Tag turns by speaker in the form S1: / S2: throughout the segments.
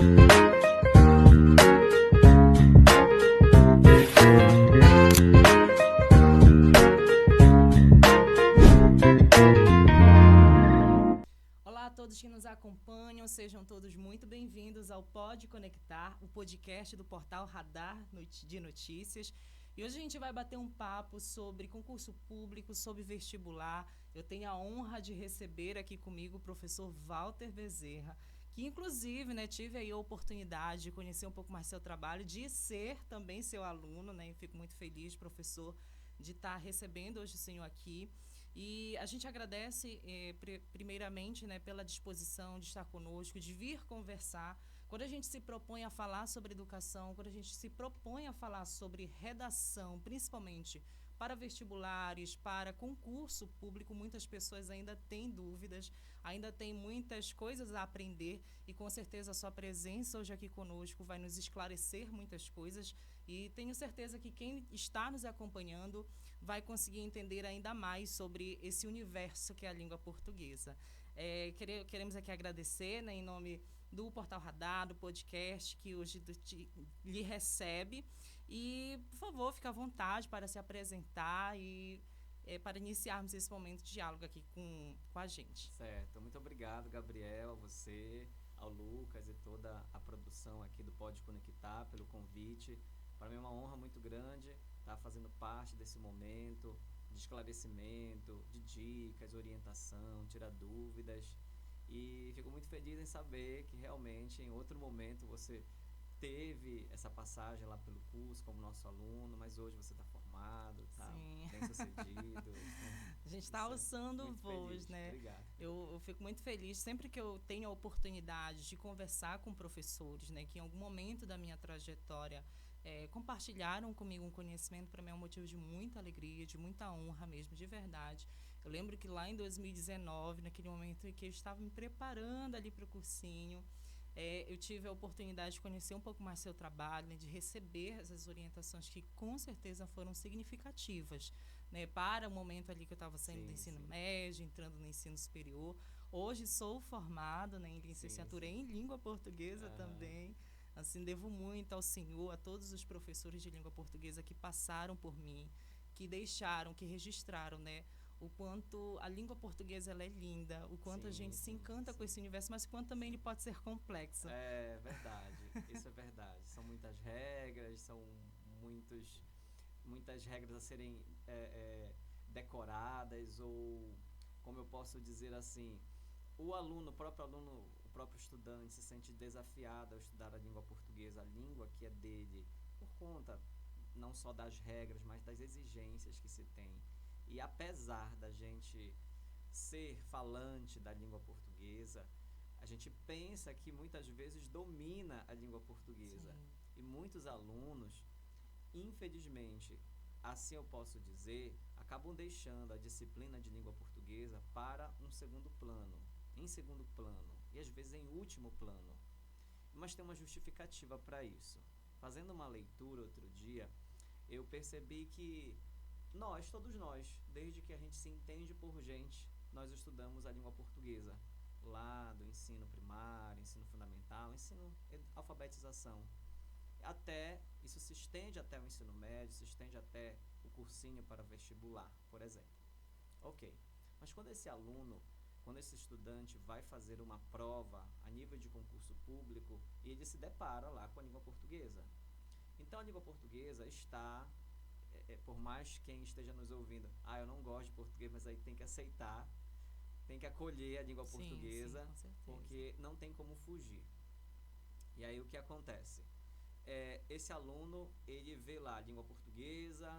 S1: Olá a todos que nos acompanham, sejam todos muito bem-vindos ao Pode Conectar, o podcast do portal Radar de Notícias. E hoje a gente vai bater um papo sobre concurso público, sobre vestibular. Eu tenho a honra de receber aqui comigo o professor Walter Bezerra, que inclusive, tive aí a oportunidade de conhecer um pouco mais seu trabalho, de ser também seu aluno, e fico muito feliz, professor, de estar recebendo hoje o senhor aqui. E a gente agradece, primeiramente, pela disposição de estar conosco, de vir conversar. Quando a gente se propõe a falar sobre educação, quando a gente se propõe a falar sobre redação, principalmente para vestibulares, para concurso público, muitas pessoas ainda têm dúvidas, ainda têm muitas coisas a aprender e com certeza a sua presença hoje aqui conosco vai nos esclarecer muitas coisas e tenho certeza que quem está nos acompanhando vai conseguir entender ainda mais sobre esse universo que é a língua portuguesa. Queremos aqui agradecer, em nome do Portal Radar, do podcast, que hoje lhe recebe. E, por favor, fique à vontade para se apresentar e para iniciarmos esse momento de diálogo aqui com a gente.
S2: Certo. Muito obrigado, Gabriel, a você, ao Lucas e toda a produção aqui do Pode Conectar pelo convite. Para mim é uma honra muito grande estar fazendo parte desse momento de esclarecimento, de dicas, orientação, tirar dúvidas. E fico muito feliz em saber que realmente em outro momento você teve essa passagem lá pelo curso como nosso aluno, mas hoje você está formado, está bem sucedido.
S1: A gente está alçando voos,
S2: Obrigado.
S1: Eu fico muito feliz sempre que eu tenho a oportunidade de conversar com professores, que em algum momento da minha trajetória compartilharam comigo um conhecimento. Para mim é um motivo de muita alegria, de muita honra mesmo, de verdade. Eu lembro que lá em 2019, naquele momento em que eu estava me preparando ali para o cursinho, eu tive a oportunidade de conhecer um pouco mais seu trabalho, de receber essas orientações que com certeza foram significativas, para o momento ali que eu estava saindo do ensino médio, entrando no ensino superior. Hoje sou formado em licenciatura em língua portuguesa também. Assim, devo muito ao senhor, a todos os professores de língua portuguesa que passaram por mim, que deixaram, que registraram, o quanto a língua portuguesa ela é linda, o quanto a gente se encanta com esse universo, mas o quanto também ele pode ser complexo.
S2: É verdade, isso é verdade. São muitas regras, são muitas regras a serem decoradas, ou, como eu posso dizer assim, o próprio estudante se sente desafiado ao estudar a língua portuguesa, a língua que é dele, por conta não só das regras, mas das exigências que se tem. E apesar da gente ser falante da língua portuguesa, a gente pensa que muitas vezes domina a língua portuguesa.
S1: Sim.
S2: E muitos alunos, infelizmente, assim eu posso dizer, acabam deixando a disciplina de língua portuguesa para um segundo plano, em segundo plano, e às vezes em último plano. Mas tem uma justificativa para isso. Fazendo uma leitura outro dia, eu percebi que todos nós, desde que a gente se entende por gente, nós estudamos a língua portuguesa, lá do ensino primário, ensino fundamental, alfabetização. Isso se estende até o ensino médio, se estende até o cursinho para vestibular, por exemplo. Ok, mas quando esse estudante vai fazer uma prova a nível de concurso público, ele se depara lá com a língua portuguesa. Então a língua portuguesa está... por mais quem esteja nos ouvindo, eu não gosto de português, mas aí tem que aceitar, tem que acolher a língua portuguesa, porque não tem como fugir. E aí o que acontece? Esse aluno, ele vê lá a língua portuguesa,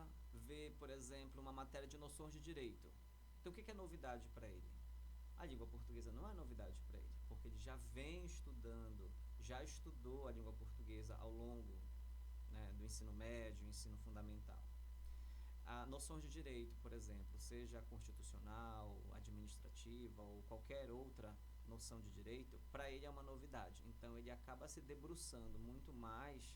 S2: vê, por exemplo, uma matéria de noções de direito. Então o que é novidade para ele? A língua portuguesa não é novidade para ele, porque ele já vem estudando, já estudou a língua portuguesa ao longo do ensino médio, ensino fundamental. Noções de direito, por exemplo, seja constitucional, administrativa ou qualquer outra noção de direito, para ele é uma novidade. Então ele acaba se debruçando muito mais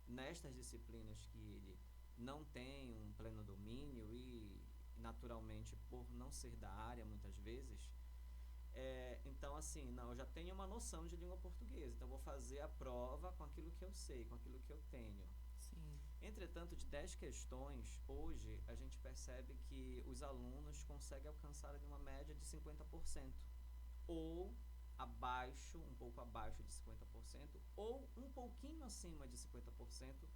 S2: nestas disciplinas que ele não tem um pleno domínio e, naturalmente, por não ser da área muitas vezes, Então, assim, não, eu já tenho uma noção de língua portuguesa, então eu vou fazer a prova com aquilo que eu sei, com aquilo que eu tenho.
S1: Sim.
S2: Entretanto, de 10 questões, hoje a gente percebe que os alunos conseguem alcançar ali uma média de 50%, ou abaixo, um pouco abaixo de 50%, ou um pouquinho acima de 50%,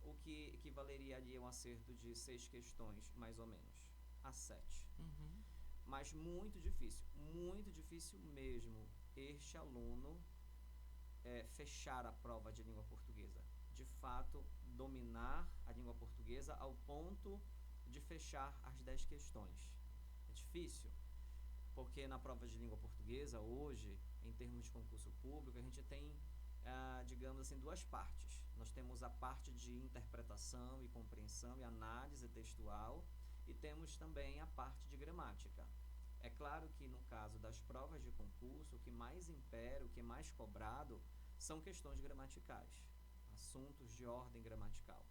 S2: o que equivaleria ali a um acerto de 6 questões, mais ou menos, a 7.
S1: Uhum.
S2: Mas muito difícil mesmo este aluno fechar a prova de língua portuguesa. De fato, dominar a língua portuguesa ao ponto de fechar as 10 questões. É difícil, porque na prova de língua portuguesa, hoje, em termos de concurso público, a gente tem, digamos assim, duas partes. Nós temos a parte de interpretação e compreensão e análise textual, e temos também a parte de gramática. É claro que no caso das provas de concurso, o que mais impera, o que é mais cobrado, são questões gramaticais, assuntos de ordem gramatical.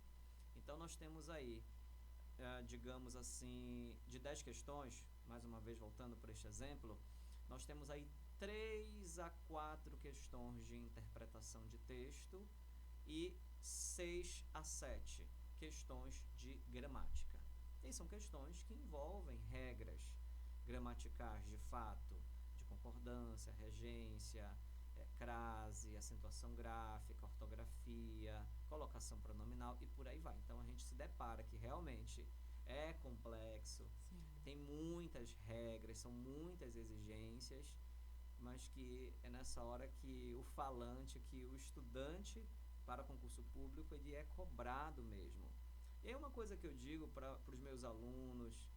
S2: Então nós temos aí, digamos assim, de 10 questões, mais uma vez voltando para este exemplo, nós temos aí 3 a 4 questões de interpretação de texto e 6 a 7 questões de gramática. E são questões que envolvem regras gramaticais de fato, de concordância, regência, crase, acentuação gráfica, ortografia, colocação pronominal e por aí vai. Então a gente se depara que realmente é complexo,
S1: Sim.
S2: tem muitas regras, são muitas exigências, mas que é nessa hora que o falante, que o estudante para concurso público, ele é cobrado mesmo. E é uma coisa que eu digo para os meus alunos,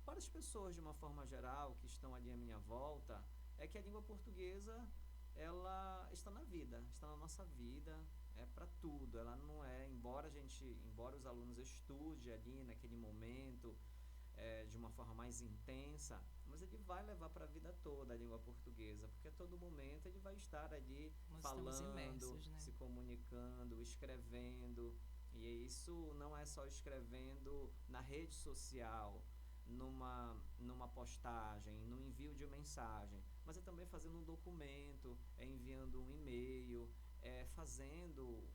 S2: para as pessoas de uma forma geral que estão ali à minha volta, é que a língua portuguesa, ela está na vida, está na nossa vida, é para tudo. Ela não é, embora os alunos estudem ali naquele momento, de uma forma mais intensa, mas ele vai levar para a vida toda a língua portuguesa, porque a todo momento ele vai estar ali
S1: Nós
S2: falando,
S1: imersos, né?
S2: se comunicando, escrevendo. E isso não é só escrevendo na rede social, numa postagem, no envio de mensagem, mas é também fazendo um documento, enviando um e-mail, fazendo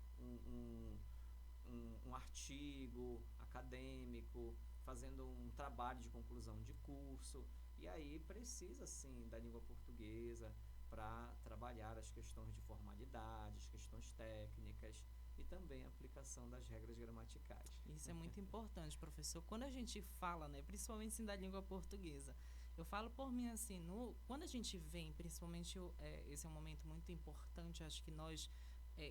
S2: um artigo acadêmico, fazendo um trabalho de conclusão de curso. E aí precisa sim da língua portuguesa para trabalhar as questões de formalidades, questões técnicas e também a aplicação das regras gramaticais.
S1: Isso é muito importante, professor. Quando a gente fala, né, principalmente assim, da língua portuguesa, eu falo por mim assim, quando a gente vem, principalmente esse é um momento muito importante, acho que nós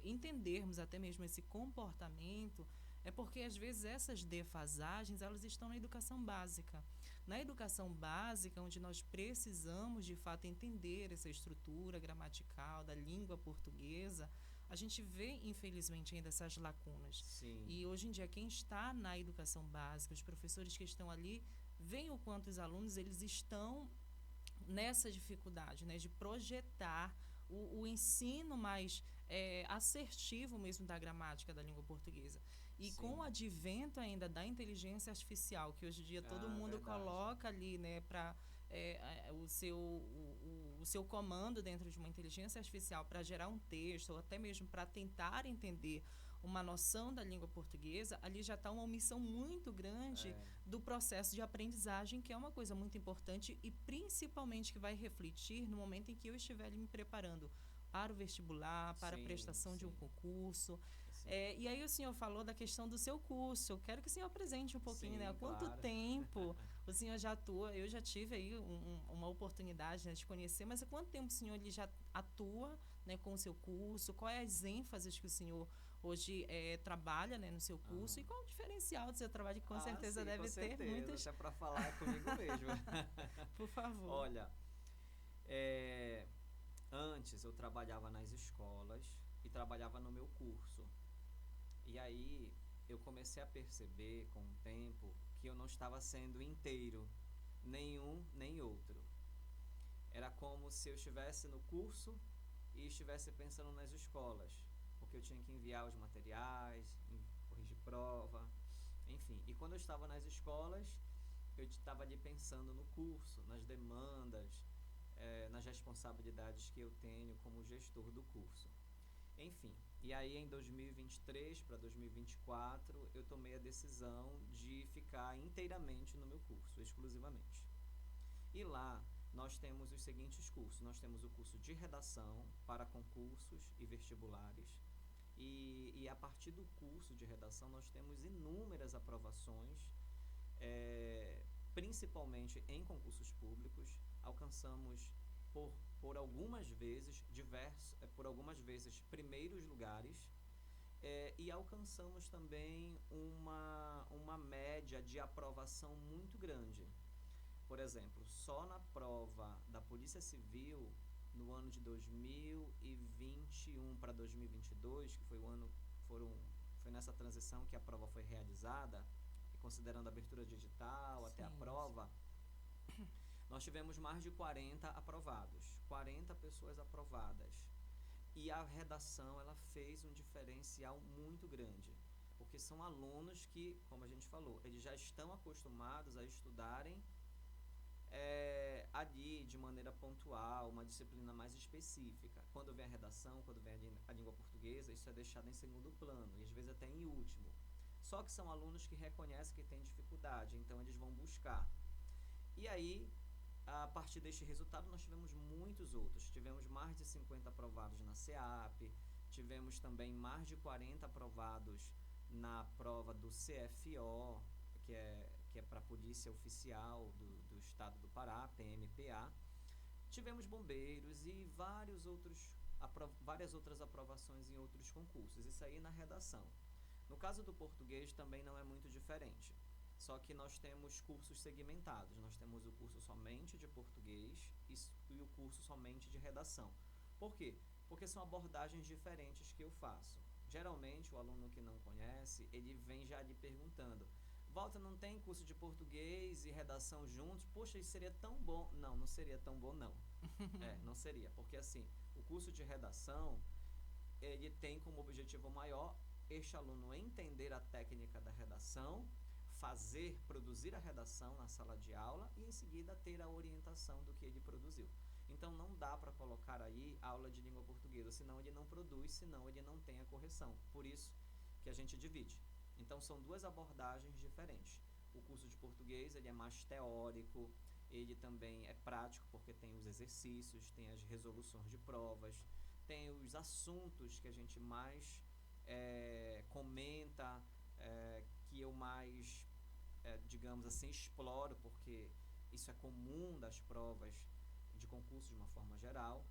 S1: entendermos até mesmo esse comportamento, é porque às vezes essas defasagens elas estão na educação básica. Na educação básica, onde nós precisamos de fato entender essa estrutura gramatical da língua portuguesa, a gente vê, infelizmente, ainda essas lacunas.
S2: Sim.
S1: E hoje em dia, quem está na educação básica, os professores que estão ali, veem o quanto os alunos eles estão nessa dificuldade, né, de projetar o ensino mais assertivo mesmo da gramática da língua portuguesa. E
S2: Sim.
S1: Com o advento ainda da inteligência artificial, que hoje em dia todo mundo
S2: verdade.
S1: coloca ali, né, para o seu comando dentro de uma inteligência artificial para gerar um texto ou até mesmo para tentar entender uma noção da língua portuguesa, ali já está uma omissão muito grande do processo de aprendizagem, que é uma coisa muito importante e principalmente que vai refletir no momento em que eu estiver ali me preparando para o vestibular, para a prestação de um concurso. E aí o senhor falou da questão do seu curso. Eu quero que o senhor apresente um pouquinho, né? Há quanto tempo o senhor já atua? Eu já tive aí uma oportunidade, né, de conhecer, mas há quanto tempo o senhor ele já atua, né, com o seu curso? Quais as ênfases que o senhor hoje trabalha, né, no seu curso? E qual o diferencial do seu trabalho, que com certeza deve
S2: com certeza.
S1: ter muitas...
S2: Até para falar comigo mesmo.
S1: Por favor.
S2: Olha, antes eu trabalhava nas escolas e trabalhava no meu curso. E aí eu comecei a perceber com o tempo que eu não estava sendo inteiro, nenhum nem outro. Era como se eu estivesse no curso e estivesse pensando nas escolas, porque eu tinha que enviar os materiais, corrigir prova, enfim. E quando eu estava nas escolas, eu estava ali pensando no curso, nas demandas, nas responsabilidades que eu tenho como gestor do curso. Enfim, e aí em 2023 para 2024 eu tomei a decisão de ficar inteiramente no meu curso, exclusivamente. E lá nós temos os seguintes cursos. Nós temos o curso de redação para concursos e vestibulares. E a partir do curso de redação nós temos inúmeras aprovações, principalmente em concursos públicos. Alcançamos por algumas vezes primeiros lugares, e alcançamos também uma média de aprovação muito grande. Por exemplo, só na prova da Polícia Civil, no ano de 2021 para 2022, que foi foi nessa transição que a prova foi realizada, considerando a abertura digital até a prova, nós tivemos mais de 40 aprovados, 40 pessoas aprovadas. E a redação, ela fez um diferencial muito grande, porque são alunos que, como a gente falou, eles já estão acostumados a estudarem ali de maneira pontual, uma disciplina mais específica. Quando vem a redação, quando vem a língua portuguesa, isso é deixado em segundo plano, e às vezes até em último. Só que são alunos que reconhecem que têm dificuldade, então eles vão buscar. E aí, a partir deste resultado, nós tivemos muitos outros. Tivemos mais de 50 aprovados na SEAP, tivemos também mais de 40 aprovados na prova do CFO, que é para a Polícia Oficial do Estado do Pará, PMPA. Tivemos bombeiros e várias outras aprovações em outros concursos. Isso aí na redação. No caso do português também não é muito diferente. Só que nós temos cursos segmentados. Nós temos o curso somente de português e o curso somente de redação. Por quê? Porque são abordagens diferentes que eu faço. Geralmente, o aluno que não conhece, ele vem já lhe perguntando: Walter, não tem curso de português e redação juntos? Poxa, isso seria tão bom. Não seria tão bom, não. Não seria. Porque, assim, o curso de redação, ele tem como objetivo maior este aluno entender a técnica da redação, produzir a redação na sala de aula e, em seguida, ter a orientação do que ele produziu. Então, não dá para colocar aí aula de língua portuguesa, senão ele não produz, senão ele não tem a correção. Por isso que a gente divide. Então, são duas abordagens diferentes. O curso de português, ele é mais teórico, ele também é prático, porque tem os exercícios, tem as resoluções de provas, tem os assuntos que a gente mais comenta, que eu mais, digamos assim, exploro, porque isso é comum das provas de concurso de uma forma geral.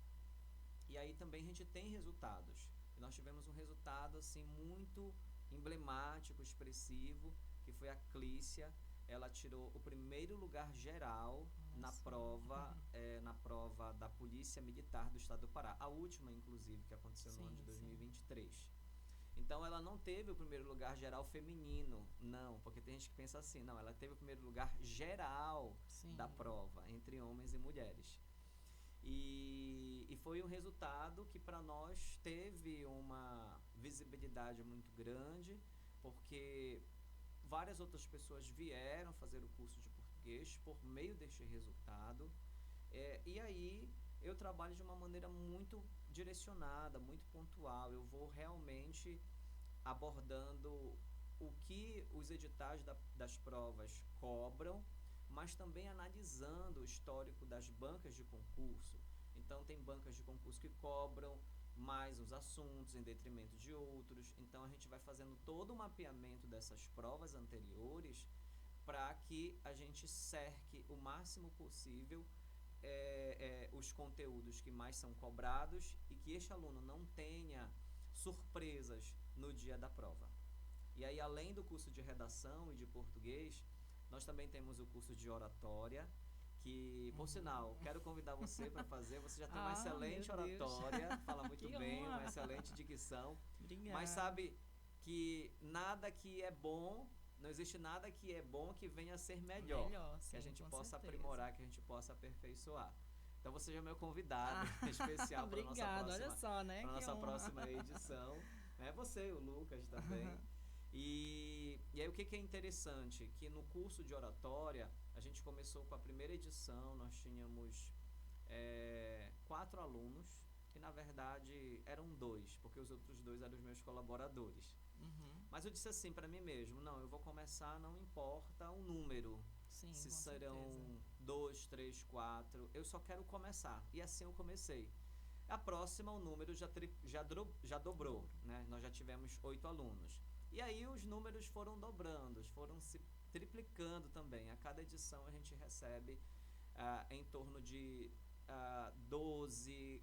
S2: E aí também a gente tem resultados. E nós tivemos um resultado assim muito emblemático, expressivo, que foi a Clícia. Ela tirou o primeiro lugar geral na prova da Polícia Militar do Estado do Pará. A última, inclusive, que aconteceu no ano de 2023. Então, ela não teve o primeiro lugar geral feminino, não, porque tem gente que pensa assim, não, ela teve o primeiro lugar geral da prova, entre homens e mulheres. E foi um resultado que para nós teve uma visibilidade muito grande, porque várias outras pessoas vieram fazer o curso de português por meio deste resultado. E aí eu trabalho de uma maneira muito direcionada, muito pontual. Eu vou realmente abordando o que os editais das provas cobram, mas também analisando o histórico das bancas de concurso. Então, tem bancas de concurso que cobram mais os assuntos em detrimento de outros. Então, a gente vai fazendo todo o mapeamento dessas provas anteriores para que a gente cerque o máximo possível os conteúdos que mais são cobrados e que este aluno não tenha surpresas no dia da prova. E aí, além do curso de redação e de português, nós também temos o curso de oratória, que, por sinal, quero convidar você para fazer. Você já tem uma excelente oratória, fala muito bem, uma excelente dicção.
S1: Obrigada.
S2: Mas sabe que nada que é bom, não existe nada que é bom que venha a ser melhor,
S1: sim,
S2: que a gente possa
S1: certeza.
S2: aprimorar, que a gente possa aperfeiçoar. Então você já é meu convidado especial para a nossa próxima edição. Você, o Lucas também. E aí o que é interessante? Que no curso de oratória A gente começou com a primeira edição, nós tínhamos 4 alunos, que na verdade eram 2, porque os outros 2 eram os meus colaboradores. Mas eu disse assim para mim mesmo, não, eu vou começar, não importa o número,
S1: Sim,
S2: se
S1: com
S2: serão
S1: certeza.
S2: 2, 3, 4, eu só quero começar. E assim eu comecei. A próxima, o número já dobrou, né? Nós já tivemos 8 alunos. E aí os números foram dobrando, foram se triplicando também. A cada edição a gente recebe em torno de 12,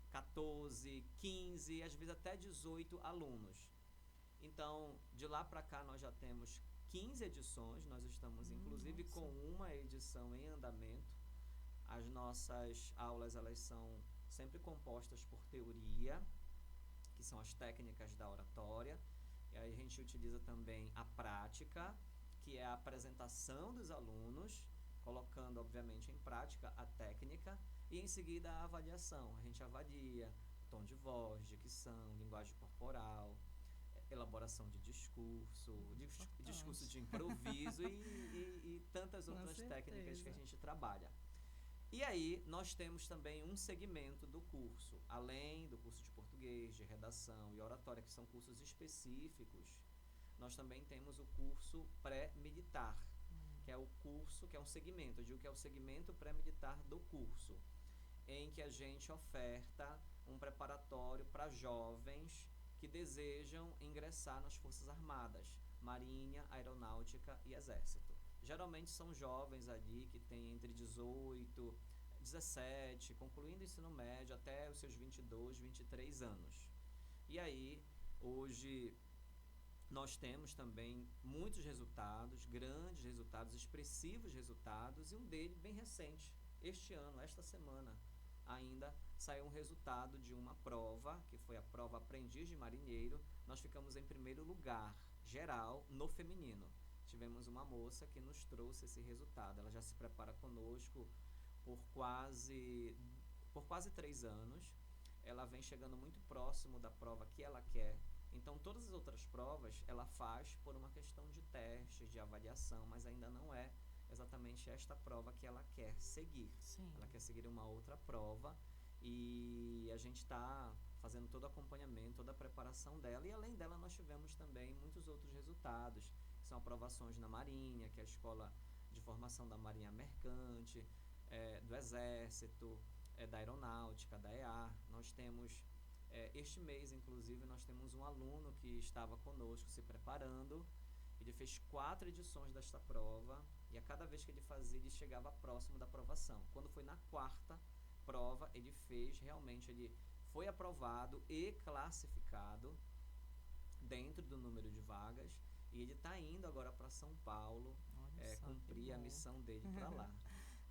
S2: 14, 15, às vezes até 18 alunos. Então, de lá para cá nós já temos 15 edições, nós estamos inclusive
S1: Nossa.
S2: com uma edição em andamento. As nossas aulas, elas são sempre compostas por teoria, que são as técnicas da oratória, e aí a gente utiliza também a prática, que é a apresentação dos alunos, colocando obviamente em prática a técnica, e em seguida a avaliação. A gente avalia tom de voz, dicção, linguagem corporal, elaboração de discurso, discurso de improviso e tantas
S1: Com
S2: outras técnicas que a
S1: certeza.
S2: gente trabalha. E aí nós temos também um segmento do curso, além do curso de português, de redação e oratória, que são cursos específicos, nós também temos o curso pré-militar, que é o curso, que é um segmento, eu digo que é o segmento pré-militar do curso, em que a gente oferta um preparatório para jovens que desejam ingressar nas Forças Armadas, Marinha, Aeronáutica e Exército. Geralmente são jovens ali que têm entre 18, 17, concluindo o ensino médio até os seus 22, 23 anos. E aí, hoje, nós temos também muitos resultados, grandes resultados, expressivos resultados, e um deles bem recente, este ano, esta semana, ainda saiu um resultado de uma prova, que foi a prova Aprendiz de Marinheiro. Nós ficamos em primeiro lugar, geral, no feminino. Tivemos uma moça que nos trouxe esse resultado. Ela já se prepara conosco por quase 3 anos. Ela vem chegando muito próximo da prova que ela quer. Então, todas as outras provas ela faz por uma questão de testes, de avaliação, mas ainda não é exatamente esta prova que ela quer seguir.
S1: Sim.
S2: Ela quer seguir uma outra prova e a gente está fazendo todo o acompanhamento, toda a preparação dela. E além dela, nós tivemos também muitos outros resultados, que são aprovações na Marinha, que é a Escola de Formação da Marinha Mercante, do Exército, da Aeronáutica, da EAR. Nós temos, este mês, inclusive, nós temos um aluno que estava conosco se preparando. Ele fez 4 edições desta prova e a cada vez que ele fazia, ele chegava próximo da aprovação. Quando foi na 4ª prova, ele foi aprovado e classificado dentro do número de vagas, e ele está indo agora para São Paulo cumprir a missão dele para lá.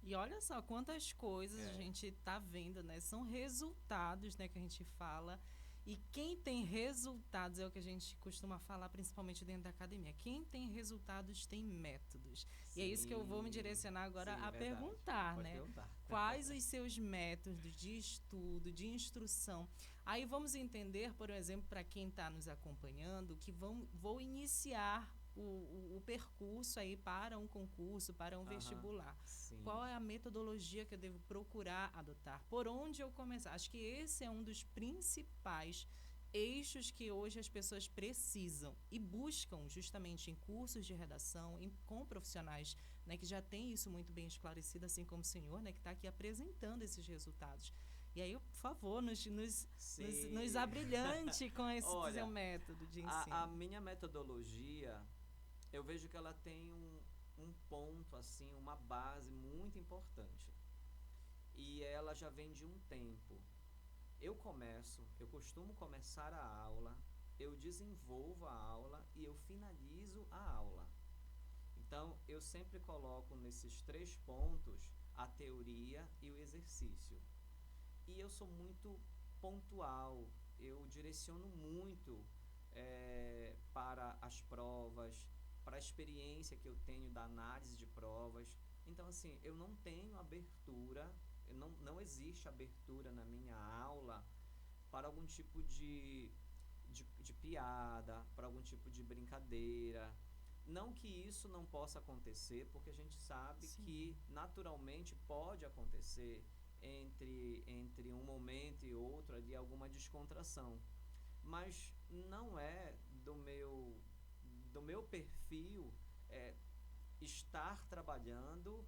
S1: E olha só quantas coisas a gente tá vendo, né? São resultados, né, que a gente fala. E quem tem resultados é o que a gente costuma falar, principalmente dentro da academia. Quem tem resultados tem métodos.
S2: Sim,
S1: e é isso que eu vou me direcionar agora a
S2: verdade.
S1: perguntar,
S2: Pode
S1: né?
S2: perguntar.
S1: Quais os seus métodos de estudo, de instrução? Aí vamos entender, por exemplo, para quem está nos acompanhando, que vou iniciar o percurso aí para um concurso, para um vestibular.
S2: Sim.
S1: Qual é a metodologia que eu devo procurar adotar? Por onde eu começar? Acho que esse é um dos principais eixos que hoje as pessoas precisam e buscam justamente em cursos de redação, com profissionais, né, que já têm isso muito bem esclarecido, assim como o senhor, né, que está aqui apresentando esses resultados. E aí, por favor, nos abrilhante com esse seu método de ensino.
S2: A minha metodologia, eu vejo que ela tem um ponto, assim, uma base muito importante. E ela já vem de um tempo. Eu costumo começar a aula, eu desenvolvo a aula e eu finalizo a aula. Então, eu sempre coloco nesses 3 pontos a teoria e o exercício. E eu sou muito pontual, eu direciono muito para as provas, para a experiência que eu tenho da análise de provas. Então, assim, eu não tenho abertura, não existe abertura na minha aula para algum tipo de piada, para algum tipo de brincadeira, Não que isso não possa acontecer, porque a gente sabe
S1: Sim.
S2: que naturalmente pode acontecer entre um momento e outro ali alguma descontração. Mas não é do meu perfil é, estar trabalhando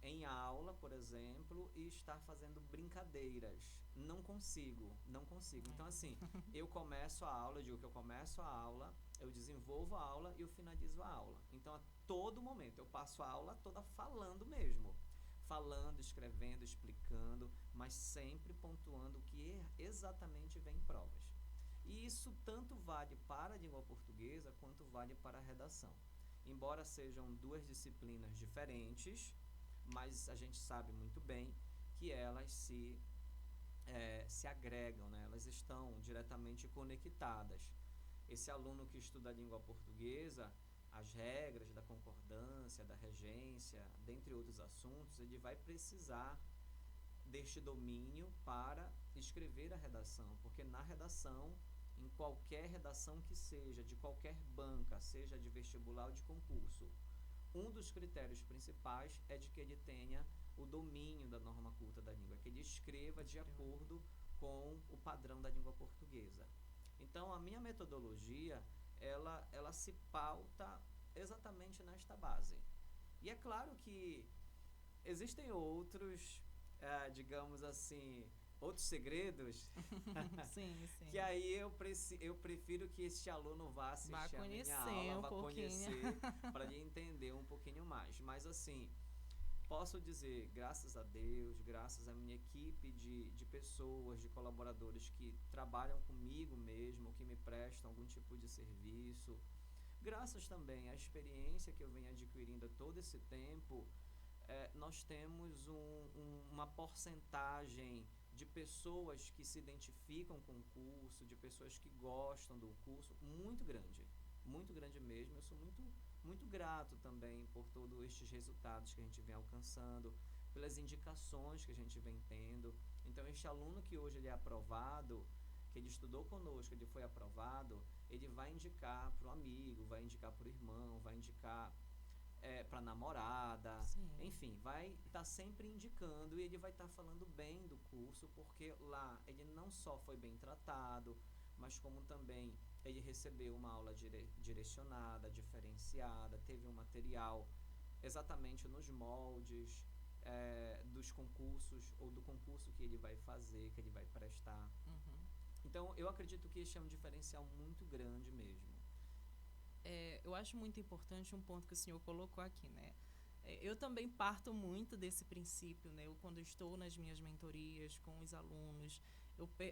S2: em aula, por exemplo, e estar fazendo brincadeiras. Não consigo, não consigo. Então, assim, eu começo a aula, eu digo que eu começo a aula, eu desenvolvo a aula e eu finalizo a aula. Então, a todo momento, eu passo a aula toda falando mesmo. Falando, escrevendo, explicando, mas sempre pontuando o que exatamente vem em provas. E isso tanto vale para a língua portuguesa quanto vale para a redação. Embora sejam duas disciplinas diferentes, mas a gente sabe muito bem que elas se agregam, né? Elas estão diretamente conectadas. Esse aluno que estuda a língua portuguesa, as regras da concordância, da regência, dentre outros assuntos, ele vai precisar deste domínio para escrever a redação, porque na redação, em qualquer redação que seja, de qualquer banca, seja de vestibular ou de concurso, um dos critérios principais é de que ele tenha o domínio da norma culta da língua, que ele escreva de acordo com o padrão da língua portuguesa. Então, a minha metodologia, ela se pauta exatamente nesta base. E é claro que existem outros, digamos assim, outros segredos
S1: Sim, sim.
S2: que aí eu prefiro que este aluno vá assistir a minha aula, vá conhecer, para ele entender um pouquinho mais. Mas assim, posso dizer, graças a Deus, graças à minha equipe de pessoas, de colaboradores que trabalham comigo mesmo, que me prestam algum tipo de serviço, graças também à experiência que eu venho adquirindo todo esse tempo, nós temos uma porcentagem de pessoas que se identificam com o curso, de pessoas que gostam do curso, muito grande mesmo. Eu sou muito grato também por todos estes resultados que a gente vem alcançando, pelas indicações que a gente vem tendo. Então, este aluno que hoje ele é aprovado, que ele estudou conosco, ele foi aprovado, ele vai indicar para o amigo, vai indicar para o irmão, vai indicar para namorada,
S1: Sim.
S2: enfim, vai estar sempre indicando e ele vai estar falando bem do curso, porque lá ele não só foi bem tratado, mas como também ele recebeu uma aula direcionada, diferenciada, teve um material exatamente nos moldes dos concursos ou do concurso que ele vai fazer, que ele vai prestar.
S1: Uhum.
S2: Então, eu acredito que esse é um diferencial muito grande mesmo.
S1: Eu acho muito importante um ponto que o senhor colocou aqui, né? Eu também parto muito desse princípio, né? Quando estou nas minhas mentorias com os alunos,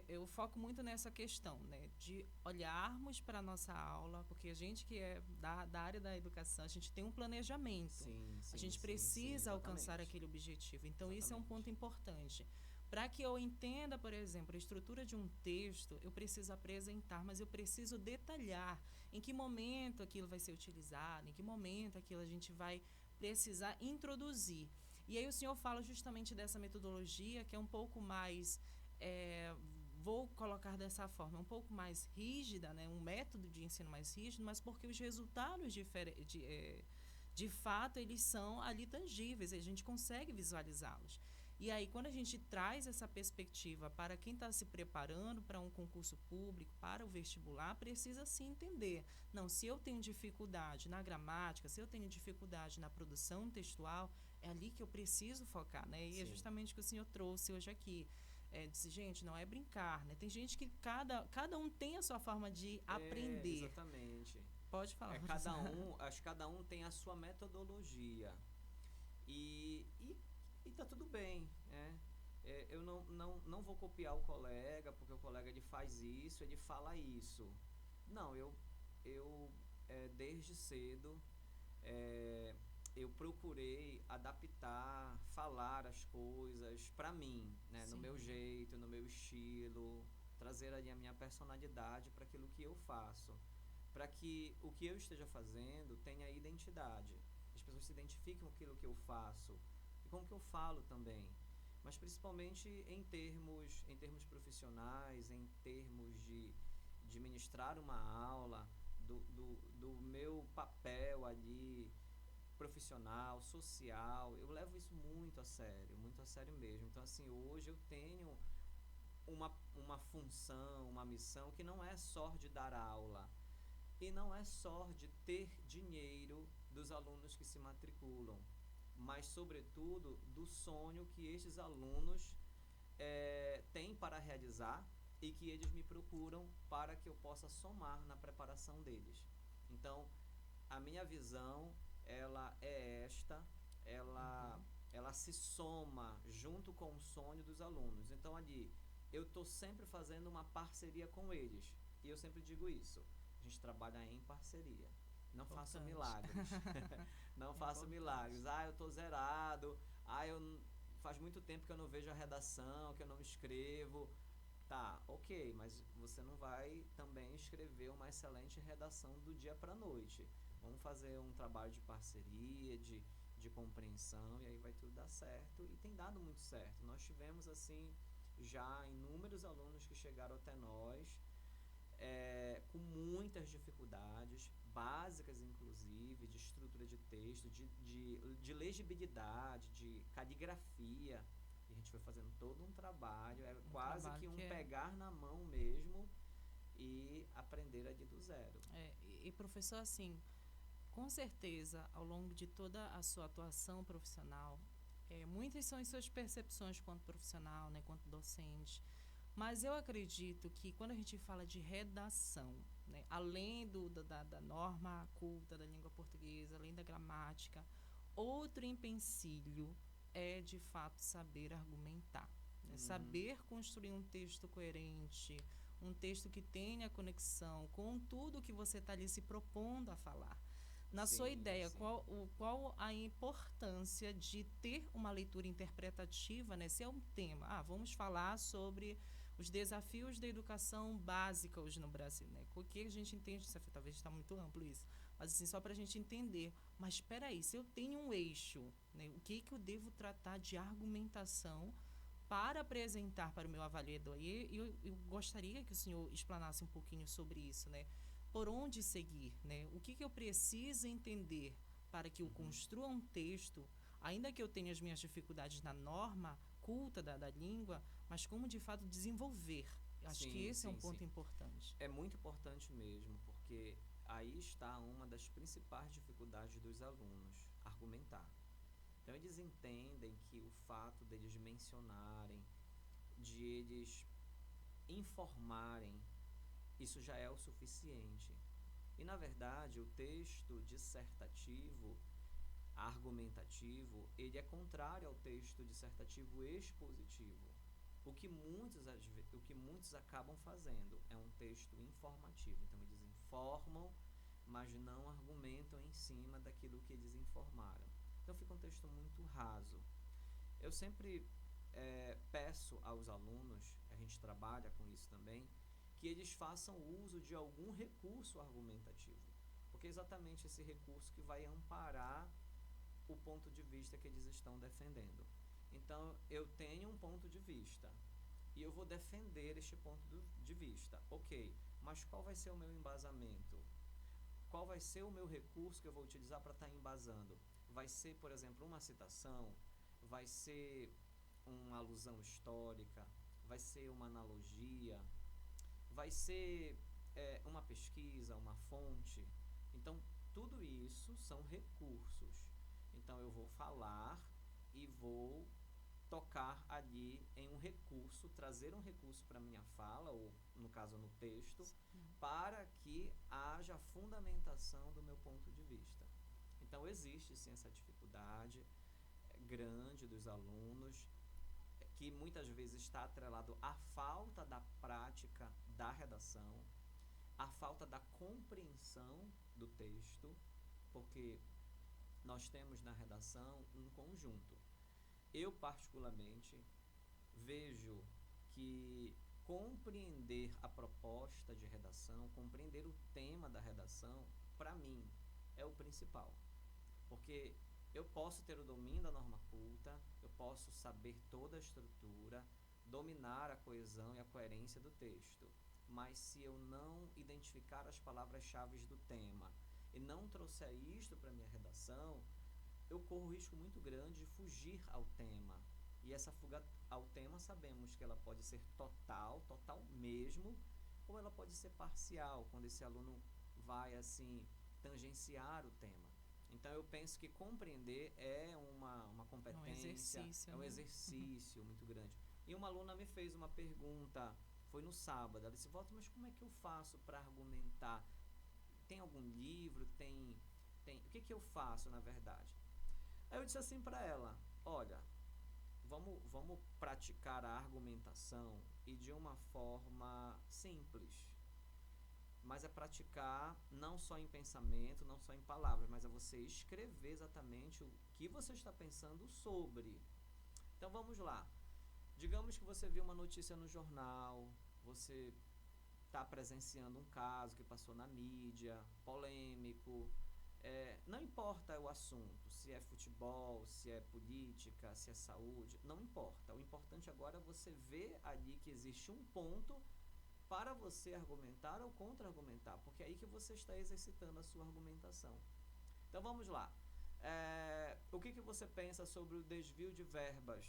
S1: eu foco muito nessa questão, né? De olharmos para a nossa aula, porque a gente que é da área da educação, a gente tem um planejamento.
S2: Sim,
S1: A
S2: sim,
S1: gente
S2: sim,
S1: precisa
S2: sim,
S1: alcançar
S2: exatamente.
S1: aquele objetivo. Então, isso é um
S2: Exatamente.
S1: ponto importante. Para que eu entenda, por exemplo, a estrutura de um texto, eu preciso apresentar, mas eu preciso detalhar em que momento aquilo vai ser utilizado, em que momento aquilo a gente vai precisar introduzir. E aí o senhor fala justamente dessa metodologia que é um pouco mais, vou colocar dessa forma, um pouco mais rígida, né? Um método de ensino mais rígido, mas porque os resultados de fato eles são ali tangíveis, a gente consegue visualizá-los. E aí, quando a gente traz essa perspectiva para quem está se preparando para um concurso público, para o vestibular, precisa se entender. Não, se eu tenho dificuldade na gramática, se eu tenho dificuldade na produção textual, é ali que eu preciso focar, né? E é justamente o que o senhor trouxe hoje aqui. Disse, gente, não é brincar, né? Tem gente que cada um tem a sua forma de aprender.
S2: Exatamente.
S1: Pode falar.
S2: Acho que cada um tem a sua metodologia. E tá tudo bem, né? Eu não vou copiar o colega, porque o colega ele faz isso, ele fala isso. Não, eu desde cedo, eu procurei adaptar, falar as coisas para mim, né? No meu jeito, no meu estilo, trazer ali a minha personalidade para aquilo que eu faço, para que o que eu esteja fazendo tenha identidade. As pessoas se identifiquem com aquilo que eu faço e com o que eu falo também, mas principalmente em termos profissionais, em termos de ministrar uma aula, do meu papel ali profissional, social, eu levo isso muito a sério mesmo. Então, assim, hoje eu tenho uma função, uma missão que não é só de dar aula e não é só de ter dinheiro dos alunos que se matriculam, mas, sobretudo, do sonho que estes alunos têm para realizar e que eles me procuram para que eu possa somar na preparação deles. Então, a minha visão, ela é esta, ela se soma junto com o sonho dos alunos. Então, ali, eu estou sempre fazendo uma parceria com eles. E eu sempre digo isso, a gente trabalha em parceria. Não faço milagres. Não faço milagres. Eu estou zerado. Faz muito tempo que eu não vejo a redação, que eu não escrevo. Tá, ok, mas você não vai também escrever uma excelente redação do dia para a noite. Vamos fazer um trabalho de parceria, de compreensão, e aí vai tudo dar certo. E tem dado muito certo. Nós tivemos, assim, já inúmeros alunos que chegaram até nós, com muitas dificuldades, básicas inclusive, de estrutura de texto, de legibilidade, de caligrafia. E a gente foi fazendo todo um trabalho, quase que um pegar na mão mesmo e aprender ali do zero.
S1: E professor, assim, com certeza, ao longo de toda a sua atuação profissional, muitas são as suas percepções quanto profissional, né, quanto docente. Mas eu acredito que quando a gente fala de redação, né, além da norma culta da língua portuguesa, além da gramática, outro empecilho é, de fato, saber argumentar. Né? Saber construir um texto coerente, um texto que tenha conexão com tudo que você está ali se propondo a falar. Na sua ideia, qual a importância de ter uma leitura interpretativa, né? Se é um tema, vamos falar sobre os desafios da educação básica hoje no Brasil, né? O que a gente entende, talvez está muito amplo isso, mas assim, só para a gente entender. Mas espera aí, se eu tenho um eixo, né, o que eu devo tratar de argumentação para apresentar para o meu avaliador? E eu gostaria que o senhor explanasse um pouquinho sobre isso, né? Por onde seguir, né? O que eu preciso entender para que eu construa um texto, ainda que eu tenha as minhas dificuldades na norma culta da língua, mas como de fato desenvolver. Acho que esse é um ponto importante.
S2: É muito importante mesmo, porque aí está uma das principais dificuldades dos alunos, argumentar. Então eles entendem que o fato deles mencionarem, de eles informarem, isso já é o suficiente. E, na verdade, o texto dissertativo, argumentativo, ele é contrário ao texto dissertativo expositivo. O que muitos acabam fazendo é um texto informativo. Então, eles informam, mas não argumentam em cima daquilo que eles informaram. Então, fica um texto muito raso. Eu sempre peço aos alunos, a gente trabalha com isso também, que eles façam uso de algum recurso argumentativo, porque é exatamente esse recurso que vai amparar o ponto de vista que eles estão defendendo. Então, eu tenho um ponto de vista e eu vou defender este ponto de vista. Ok, mas qual vai ser o meu embasamento? Qual vai ser o meu recurso que eu vou utilizar para estar embasando? Vai ser, por exemplo, uma citação? Vai ser uma alusão histórica? Vai ser uma analogia? Vai ser uma pesquisa, uma fonte? Então, tudo isso são recursos. Então, eu vou falar e vou tocar ali em um recurso, trazer um recurso para a minha fala, ou no caso no texto, para que haja fundamentação do meu ponto de vista. Então, existe sim essa dificuldade grande dos alunos, que muitas vezes está atrelado à falta da prática da redação, à falta da compreensão do texto, porque nós temos na redação um conjunto. Eu, particularmente, vejo que compreender a proposta de redação, compreender o tema da redação, para mim, é o principal. Porque eu posso ter o domínio da norma culta, eu posso saber toda a estrutura, dominar a coesão e a coerência do texto, mas se eu não identificar as palavras-chave do tema e não trouxer isto para minha redação, eu corro um risco muito grande de fugir ao tema. E essa fuga ao tema, sabemos que ela pode ser total mesmo, ou ela pode ser parcial, quando esse aluno vai, assim, tangenciar o tema. Então, eu penso que compreender é uma competência, é um exercício muito grande. E uma aluna me fez uma pergunta, foi no sábado, ela disse, Walter, mas como é que eu faço para argumentar? Tem algum livro? O que eu faço, na verdade? Aí eu disse assim para ela, olha, vamos praticar a argumentação e de uma forma simples. Mas é praticar não só em pensamento, não só em palavras, mas é você escrever exatamente o que você está pensando sobre. Então vamos lá. Digamos que você viu uma notícia no jornal, você está presenciando um caso que passou na mídia, polêmico. Não importa o assunto, se é futebol, se é política, se é saúde, não importa. O importante agora é você ver ali que existe um ponto para você argumentar ou contra-argumentar, porque é aí que você está exercitando a sua argumentação. Então vamos lá. O que você pensa sobre o desvio de verbas?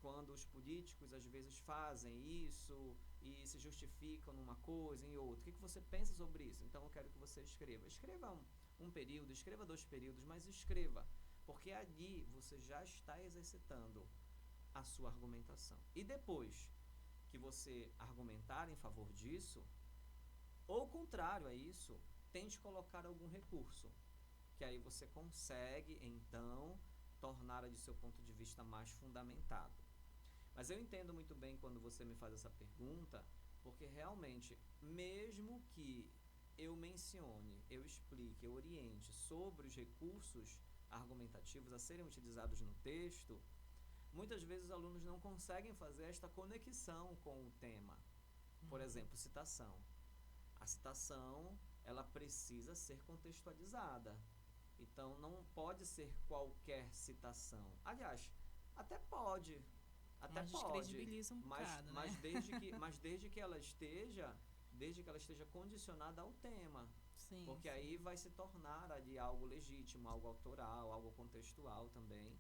S2: Quando os políticos às vezes fazem isso e se justificam numa coisa e em outra. O que você pensa sobre isso? Então eu quero que você escreva. Escreva um período, escreva 2 períodos, mas escreva, porque ali você já está exercitando a sua argumentação. E depois que você argumentar em favor disso, ou contrário a isso, tente colocar algum recurso, que aí você consegue, então, torná-la de seu ponto de vista mais fundamentado. Mas eu entendo muito bem quando você me faz essa pergunta, porque realmente, mesmo que eu mencione, eu explique, eu oriente sobre os recursos argumentativos a serem utilizados no texto, muitas vezes os alunos não conseguem fazer esta conexão com o tema. Por exemplo, citação. A citação, ela precisa ser contextualizada. Então, não pode ser qualquer citação. Aliás, até pode.
S1: Descredibiliza um bocado,
S2: mas
S1: né?
S2: desde que ela esteja condicionada ao tema.
S1: Sim,
S2: porque aí vai se tornar ali algo legítimo, algo autoral, algo contextual também.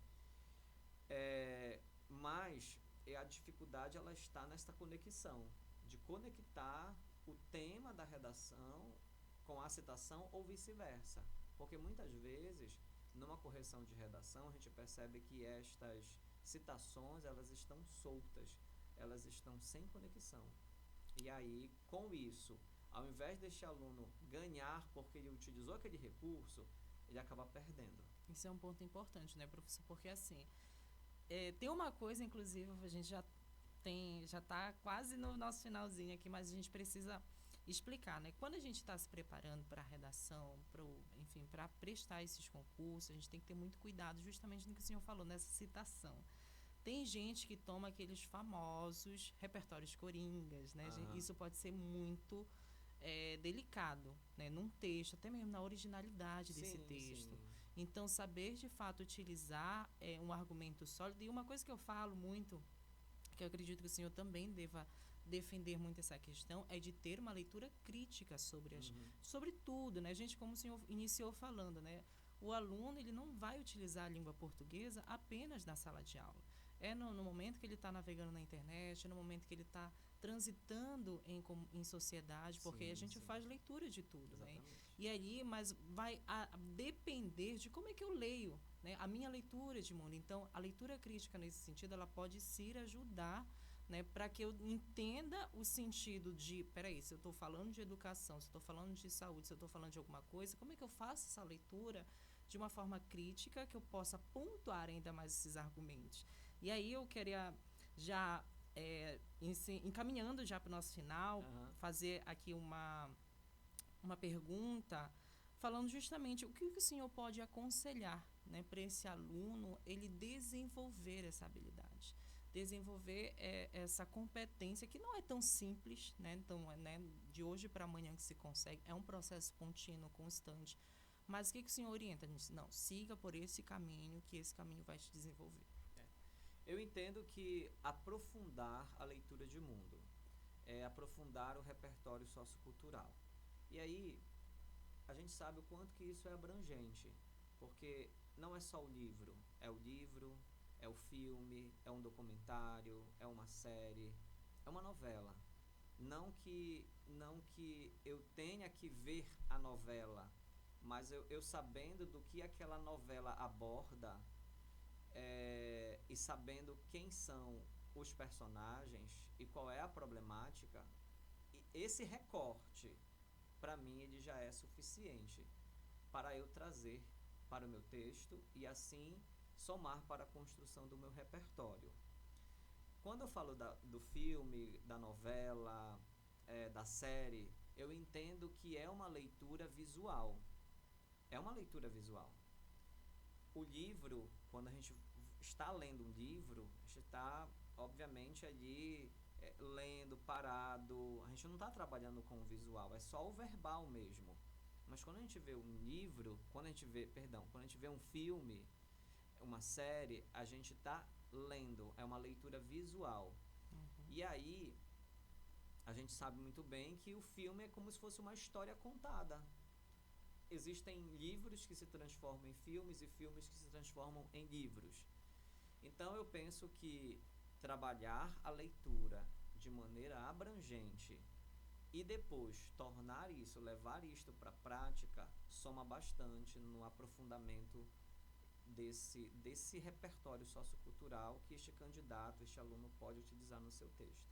S2: Mas a dificuldade ela está nesta conexão, de conectar o tema da redação com a citação ou vice-versa. Porque muitas vezes, numa correção de redação, a gente percebe que estas citações, elas estão soltas, elas estão sem conexão. E aí, com isso, ao invés deste aluno ganhar porque ele utilizou aquele recurso, ele acaba perdendo.
S1: Isso é um ponto importante, né, professor? Porque, assim, tem uma coisa, inclusive, a gente já está quase no nosso finalzinho aqui, mas a gente precisa explicar, né? Quando a gente está se preparando para a redação, para prestar esses concursos, a gente tem que ter muito cuidado justamente no que o senhor falou, nessa citação. Tem gente que toma aqueles famosos repertórios coringas, né? Isso pode ser muito delicado, né? Num texto, até mesmo na originalidade desse texto.
S2: Sim.
S1: Então, saber de fato utilizar um argumento sólido. E uma coisa que eu falo muito, que eu acredito que o senhor também deva defender muito essa questão, é de ter uma leitura crítica sobre tudo, né? Gente, como o senhor iniciou falando, né? O aluno, ele não vai utilizar a língua portuguesa apenas na sala de aula. No momento que ele está navegando na internet, no momento que ele está transitando em sociedade, porque a gente faz leitura de tudo, né? E aí, mas vai depender de como é que eu leio, né? A minha leitura de mundo. Então, a leitura crítica nesse sentido, ela pode sim ajudar, né, para que eu entenda o sentido de, peraí, se eu estou falando de educação, se eu estou falando de saúde, se eu estou falando de alguma coisa, como é que eu faço essa leitura de uma forma crítica que eu possa pontuar ainda mais esses argumentos? E aí eu queria já, encaminhando já para o nosso final, fazer aqui uma pergunta, falando justamente o que o senhor pode aconselhar, né, para esse aluno ele desenvolver essa habilidade, desenvolver essa competência que não é tão simples, né? Então, né, de hoje para amanhã que se consegue, é um processo contínuo, constante. Mas o que o senhor orienta? A gente, não, siga por esse caminho, que esse caminho vai te desenvolver.
S2: Eu entendo que aprofundar a leitura de mundo. aprofundar o repertório sociocultural. E aí, a gente sabe o quanto que isso é abrangente, porque não é só o livro, é o filme, é um documentário, é uma série, é uma novela. Não que eu tenha que ver a novela, mas eu sabendo do que aquela novela aborda, e sabendo quem são os personagens e qual é a problemática, esse recorte, para mim, ele já é suficiente para eu trazer para o meu texto e assim somar para a construção do meu repertório. Quando eu falo do filme, da novela, da série, eu entendo que é uma leitura visual. É uma leitura visual. O livro, quando a gente está lendo um livro, a gente está, obviamente, ali lendo, parado. A gente não está trabalhando com o visual, é só o verbal mesmo. Mas quando a gente vê um livro, quando a gente vê um filme, uma série, a gente está lendo, é uma leitura visual. E aí, a gente sabe muito bem que o filme é como se fosse uma história contada. Existem livros que se transformam em filmes e filmes que se transformam em livros. Então eu penso que trabalhar a leitura de maneira abrangente e depois tornar isso, levar isto para a prática, soma bastante no aprofundamento desse repertório sociocultural que este candidato, este aluno pode utilizar no seu texto.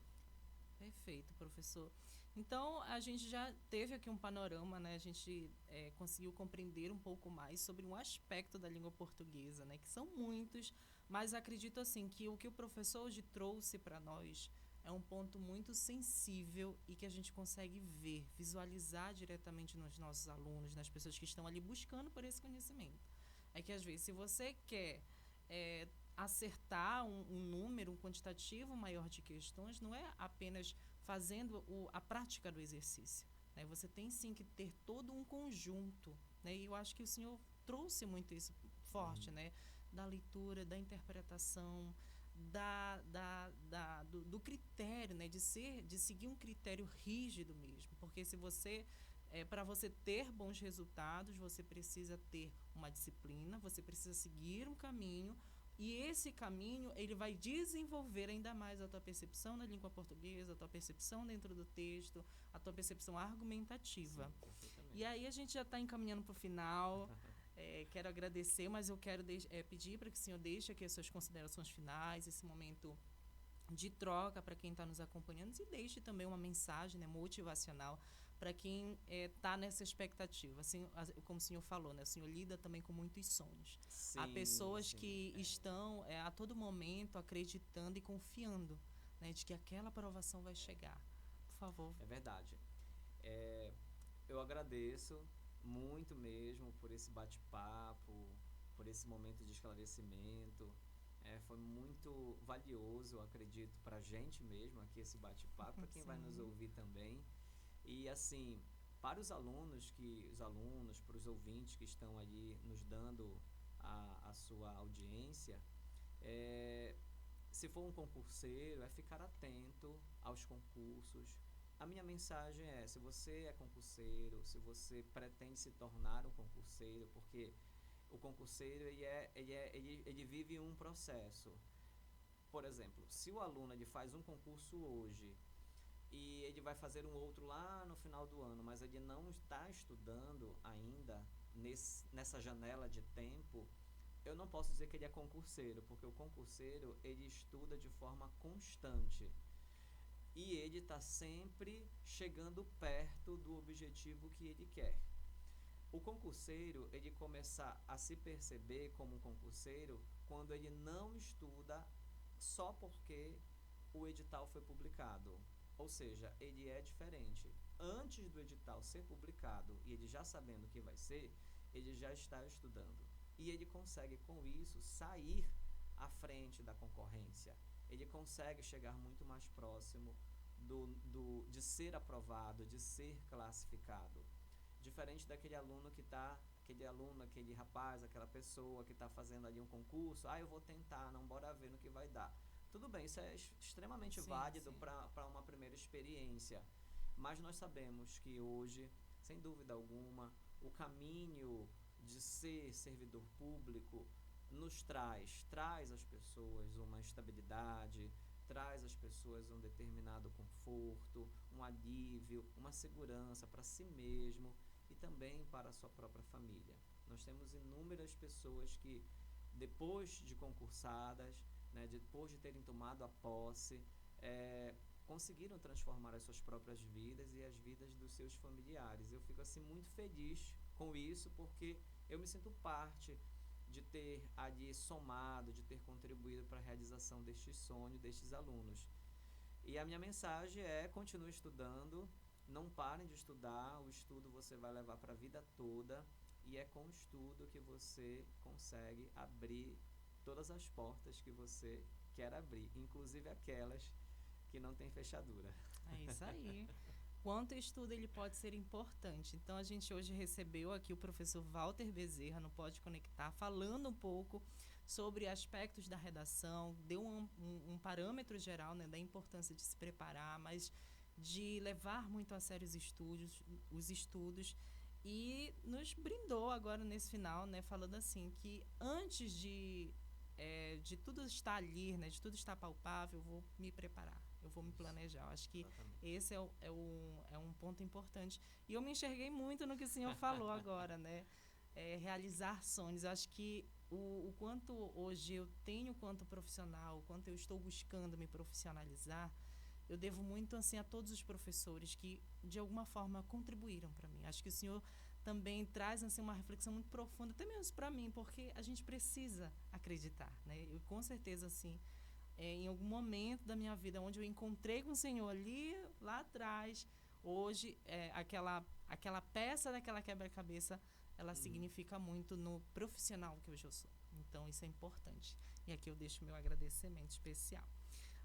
S1: Perfeito, professor. Então, a gente já teve aqui um panorama, né? A gente conseguiu compreender um pouco mais sobre um aspecto da língua portuguesa, né? Que são muitos, mas acredito assim que o professor hoje trouxe para nós é um ponto muito sensível e que a gente consegue ver, visualizar diretamente nos nossos alunos, nas pessoas que estão ali buscando por esse conhecimento. É que, às vezes, se você quer acertar um número, um quantitativo maior de questões, não é apenas fazendo a prática do exercício, né? Você tem, sim, que ter todo um conjunto, né? E eu acho que o senhor trouxe muito isso forte, né? Da leitura, da interpretação, do critério, né? De seguir um critério rígido mesmo, porque se você... para você ter bons resultados, você precisa ter uma disciplina, você precisa seguir um caminho, e esse caminho ele vai desenvolver ainda mais a tua percepção na língua portuguesa, a tua percepção dentro do texto, a tua percepção argumentativa.
S2: Sim,
S1: e aí a gente já está encaminhando para o final. Quero agradecer, mas eu quero pedir para que o senhor deixe aqui as suas considerações finais, esse momento de troca para quem está nos acompanhando, e deixe também uma mensagem, né, motivacional para quem está nessa expectativa. Assim, como o senhor falou, né, o senhor lida também com muitos sonhos.
S2: Sim,
S1: Há pessoas
S2: sim,
S1: que estão a todo momento acreditando e confiando, né, de que aquela aprovação vai chegar. Por favor.
S2: É verdade. Eu agradeço muito mesmo por esse bate-papo, por esse momento de esclarecimento. Foi muito valioso, acredito, para a gente mesmo aqui esse bate-papo, para quem vai nos ouvir também. E assim, para os alunos, para os ouvintes que estão ali nos dando a sua audiência, se for um concurseiro, ficar atento aos concursos. A minha mensagem se você é concurseiro, se você pretende se tornar um concurseiro, porque o concurseiro ele vive um processo. Por exemplo, se o aluno ele faz um concurso hoje e ele vai fazer um outro lá no final do ano, mas ele não está estudando ainda nessa janela de tempo, eu não posso dizer que ele é concurseiro, porque o concurseiro ele estuda de forma constante e ele está sempre chegando perto do objetivo que ele quer. O concurseiro, ele começa a se perceber como um concurseiro quando ele não estuda só porque o edital foi publicado. Ou seja, ele é diferente. Antes do edital ser publicado e ele já sabendo o que vai ser, ele já está estudando. E ele consegue, com isso, sair à frente da concorrência. Ele consegue chegar muito mais próximo de ser aprovado, de ser classificado. Diferente daquele aluno que está, aquele rapaz, aquela pessoa que está fazendo ali um concurso, eu vou tentar, não, bora ver no que vai dar. tudo bem, isso é extremamente
S1: Sim,
S2: válido
S1: sim.
S2: para uma primeira experiência. Mas nós sabemos que hoje, sem dúvida alguma, o caminho de ser servidor público traz às pessoas uma estabilidade, traz às pessoas um determinado conforto, um alívio, uma segurança para si mesmo e também para a sua própria família. Nós temos inúmeras pessoas que, depois de concursadas, né, depois de terem tomado a posse, conseguiram transformar as suas próprias vidas e as vidas dos seus familiares. Eu fico assim muito feliz com isso, porque eu me sinto parte de ter ali somado, de ter contribuído para a realização deste sonho, destes alunos. E a minha mensagem é: continue estudando, não parem de estudar, o estudo você vai levar para a vida toda, e é com o estudo que você consegue abrir todas as portas que você quer abrir, inclusive aquelas que não têm fechadura.
S1: É isso aí. Quanto o estudo ele pode ser importante. Então, a gente hoje recebeu aqui o professor Walter Bezerra no Pode Conectar, falando um pouco sobre aspectos da redação, deu um parâmetro geral, né, da importância de se preparar, mas de levar muito a sério os estudos, e nos brindou agora nesse final, né, falando assim que antes de tudo estar ali, né, de tudo estar palpável, eu vou me preparar, eu vou me planejar. Eu acho que
S2: Exatamente.
S1: esse é um ponto importante. E eu me enxerguei muito no que o senhor falou agora, né? Realizar sonhos. Eu acho que o quanto hoje eu tenho quanto profissional, o quanto eu estou buscando me profissionalizar, eu devo muito assim a todos os professores que de alguma forma contribuíram para mim. Acho que o senhor também traz assim uma reflexão muito profunda, até mesmo para mim, porque a gente precisa acreditar, né? Eu com certeza assim, em algum momento da minha vida onde eu encontrei com o Senhor ali lá atrás, hoje aquela peça daquela quebra-cabeça, ela significa muito no profissional que hoje eu sou. Então isso é importante. E aqui eu deixo meu agradecimento especial.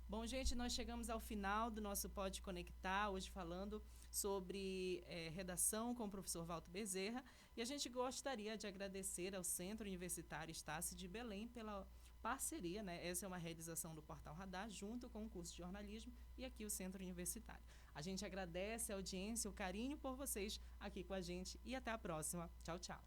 S1: Bom, gente, nós chegamos ao final do nosso Pode Conectar, hoje falando sobre redação com o professor Walter Bezerra, e a gente gostaria de agradecer ao Centro Universitário Estácio de Belém pela parceria, né? Essa é uma realização do Portal Radar, junto com o curso de jornalismo e aqui o Centro Universitário. A gente agradece a audiência, o carinho por vocês aqui com a gente, e até a próxima. Tchau, tchau.